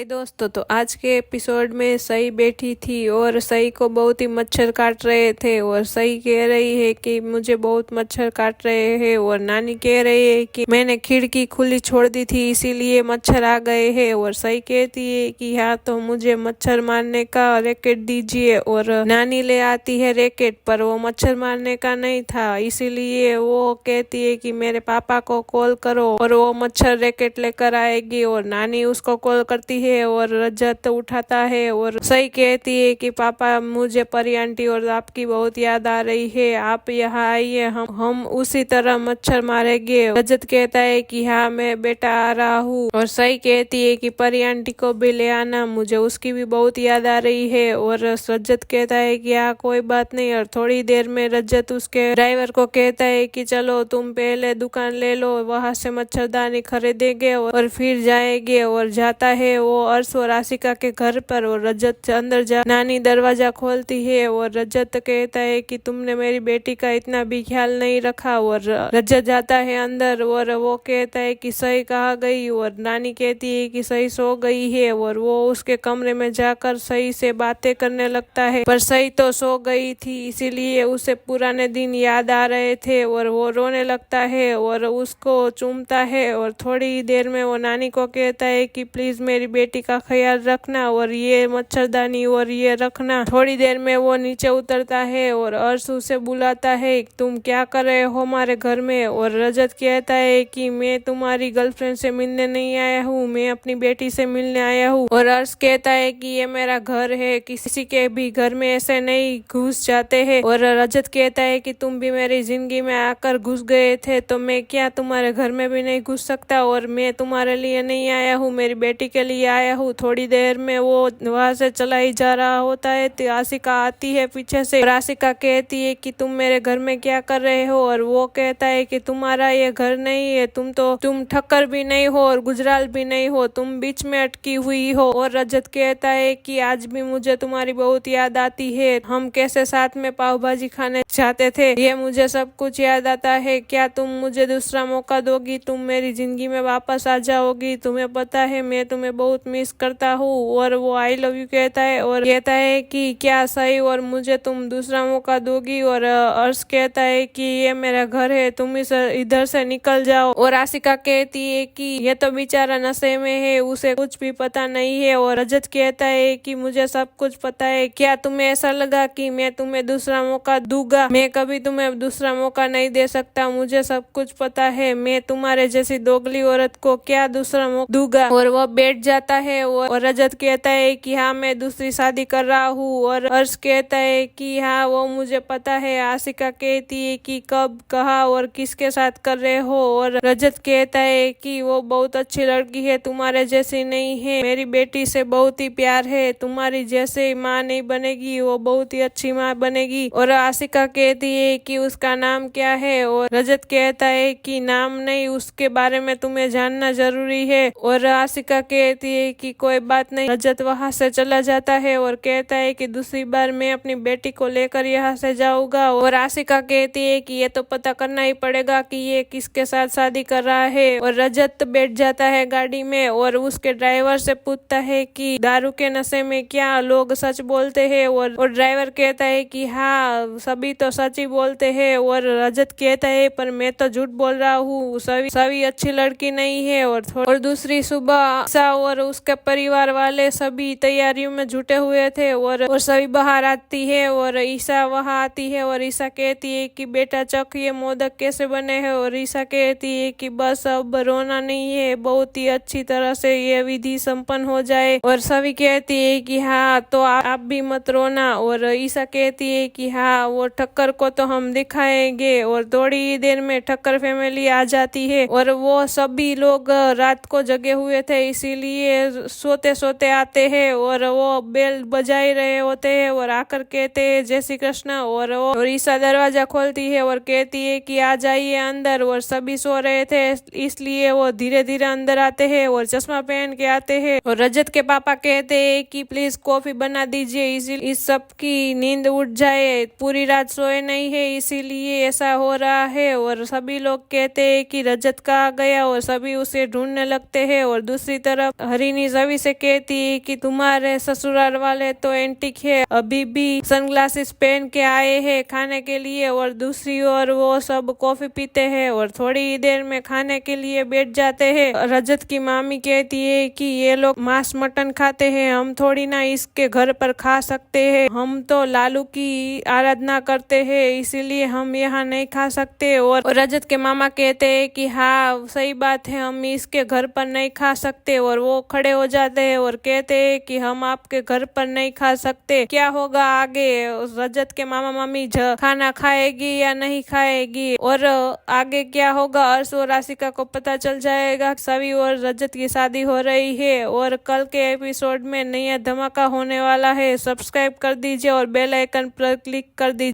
हाय दोस्तों, तो आज के एपिसोड में सई बैठी थी और सई को बहुत ही मच्छर काट रहे थे और सई कह रही है कि मुझे बहुत मच्छर काट रहे हैं और नानी कह रही है कि मैंने खिड़की खुली छोड़ दी थी इसीलिए मच्छर आ गए हैं। और सई कहती है कि हाँ तो मुझे मच्छर मारने का रैकेट दीजिए और नानी ले आती है रैकेट, पर वो मच्छर मारने का नहीं था इसीलिए वो कहती है कि मेरे पापा को कॉल करो और वो मच्छर रैकेट लेकर आएगी और नानी उसको कॉल करती है और रजत उठाता है और सही कहती है कि पापा मुझे परी आंटी और आपकी बहुत याद आ रही है, आप यहाँ आइए, हम उसी तरह मच्छर मारेंगे। रजत कहता है कि हाँ मैं बेटा आ रहा हूँ और सही कहती है कि परी आंटी को भी ले आना, मुझे उसकी भी बहुत याद आ रही है। और रजत कहता है कि हाँ कोई बात नहीं। और थोड़ी देर में रजत उसके ड्राइवर को कहता है कि चलो तुम पहले दुकान ले लो, वहां से मच्छरदानी खरीदेंगे और फिर जाएंगे। और जाता है वो अर्श और आशिका के घर पर और रजत अंदर जा नानी दरवाजा खोलती है और रजत कहता है कि तुमने मेरी बेटी का इतना भी ख्याल नहीं रखा। और रजत जाता है अंदर और वो कहता है कि सही कहाँ गई और नानी कहती है कि सही सो गई है और वो उसके कमरे में जाकर सही से बातें करने लगता है, पर सही तो सो गई थी इसीलिए उसे पुराने दिन याद आ रहे थे और वो रोने लगता है और उसको चूमता है। और थोड़ी देर में वो नानी को कहता है कि प्लीज मेरी बेटी का ख्याल रखना और ये मच्छरदानी और ये रखना। थोड़ी देर में वो नीचे उतरता है और अर्श उसे बुलाता है, तुम क्या कर रहे हो हमारे घर में। और रजत कहता है कि मैं तुम्हारी गर्लफ्रेंड से मिलने नहीं आया हूँ, मैं अपनी बेटी से मिलने आया हूँ। और अर्श कहता है कि ये मेरा घर है, किसी के भी घर में ऐसे नहीं घुस जाते हैं। और रजत कहता है कि तुम भी मेरी जिंदगी में आकर घुस गए थे तो मैं क्या तुम्हारे घर में भी नहीं घुस सकता, और मैं तुम्हारे लिए नहीं आया हूँ, मेरी बेटी के लिए आया हूँ। थोड़ी देर में वो वहां से चला ही जा रहा होता है तो आशिका आती है पीछे से और आशिका कहती है कि तुम मेरे घर में क्या कर रहे हो। और वो कहता है कि तुम्हारा ये घर नहीं है, तुम ठक्कर भी नहीं हो और गुजराल भी नहीं हो, तुम बीच में अटकी हुई हो। और रजत कहता है कि आज भी मुझे तुम्हारी बहुत याद आती है, हम कैसे साथ में पाव भाजी खाने जाते थे, ये मुझे सब कुछ याद आता है, क्या तुम मुझे दूसरा मौका दोगी, तुम मेरी जिंदगी में वापस आ जाओगी, तुम्हें पता है मैं तुम्हें बहुत मिस करता हूँ। और वो आई लव यू कहता है और कहता है कि क्या सही और मुझे तुम दूसरा मौका दोगी। और अर्श कहता है कि ये मेरा घर है, तुम इधर से निकल जाओ। और आशिका कहती है कि ये तो बेचारा नशे में है, उसे कुछ भी पता नहीं है। और रजत कहता है कि मुझे सब कुछ पता है, क्या तुम्हें ऐसा लगा कि मैं तुम्हें दूसरा मौका दूंगा, मैं कभी तुम्हें दूसरा मौका नहीं दे सकता, मुझे सब कुछ पता है, मैं तुम्हारे जैसी दोगली औरत को क्या दूसरा मौका दूंगा। और वो बैठ जाता है और रजत कहता है कि हाँ मैं दूसरी शादी कर रहा हूँ। और अर्श कहता है कि हाँ वो मुझे पता है। आशिका कहती है कि कब, कहा और किसके साथ कर रहे हो। और रजत कहता है कि वो बहुत अच्छी लड़की है, तुम्हारे जैसी नहीं है, मेरी बेटी से बहुत ही प्यार है, तुम्हारी जैसे माँ नहीं बनेगी, वो बहुत ही अच्छी माँ बनेगी। और आशिका कहती है कि उसका नाम क्या है। और रजत कहता है कि नाम नहीं, उसके बारे में तुम्हें जानना जरूरी है। और आशिका कहती है कि कोई बात नहीं। रजत वहां से चला जाता है और कहता है कि दूसरी बार मैं अपनी बेटी को लेकर यहाँ से जाऊंगा। और आशिका कहती है कि ये तो पता करना ही पड़ेगा कि ये किसके साथ शादी कर रहा है। और रजत बैठ जाता है गाड़ी में और उसके ड्राइवर से पूछता है कि दारू के नशे में क्या लोग सच बोलते हैं। और ड्राइवर कहता है कि हाँ सभी तो सच ही बोलते हैं। और रजत कहता है पर मैं तो झूठ बोल रहा हूँ, सभी अच्छी लड़की नहीं है। और दूसरी सुबह ईसा और उसके परिवार वाले सभी तैयारियों में जुटे हुए थे और सभी बाहर आती है और ईसा वहां आती है और ईसा कहती है कि बेटा चख ये मोदक कैसे बने हैं। और ईसा कहती है कि बस अब रोना नहीं है, बहुत ही अच्छी तरह से ये विधि संपन्न हो जाए। और सभी कहती है कि हाँ तो आप भी मत रोना। और ईसा कहती है कि हाँ वो ठक्कर को तो हम दिखाएंगे। और थोड़ी देर में ठक्कर फैमिली आ जाती है और वो सभी लोग रात को जगे हुए थे इसीलिए सोते सोते आते हैं और वो बेल बजाई रहे होते हैं और आकर कहते हैं जय श्री कृष्ण। और ईसा दरवाजा खोलती है और कहती है कि आ जाइए अंदर। और सभी सो रहे थे इसलिए वो धीरे धीरे अंदर आते हैं और चश्मा पहन के आते हैं। और रजत के पापा कहते हैं कि प्लीज कॉफी बना दीजिए, इस सब की नींद उठ जाए, पूरी रात सोए नहीं है इसीलिए ऐसा हो रहा है। और सभी लोग कहते हैं कि रजत कहाँ गया और सभी उसे ढूंढने लगते हैं। और दूसरी तरफ हरिणी सभी से कहती है कि तुम्हारे ससुराल वाले तो एंटिक है, अभी भी सनग्लासेस पहन के आए हैं खाने के लिए। और दूसरी ओर वो सब कॉफी पीते हैं और थोड़ी ही देर में खाने के लिए बैठ जाते हैं। रजत की मामी कहती है कि ये लोग मांस मटन खाते हैं, हम थोड़ी ना इसके घर पर खा सकते हैं, हम तो लालू की आराधना करते हैं इसीलिए हम यहाँ नहीं खा सकते। और रजत के मामा कहते हैं कि हाँ सही बात है, हम इसके घर पर नहीं खा सकते। और वो खड़े हो जाते हैं और कहते हैं कि हम आपके घर पर नहीं खा सकते, क्या होगा आगे, रजत के मामा मामी खाना खाएगी या नहीं खाएगी और आगे क्या होगा अर्श और राशिका को पता चल जाएगा। सभी और रजत की शादी हो रही है और कल के एपिसोड में नया धमाका होने वाला है। सब्सक्राइब कर दीजिए और बेल आइकन पर क्लिक कर दीजिए।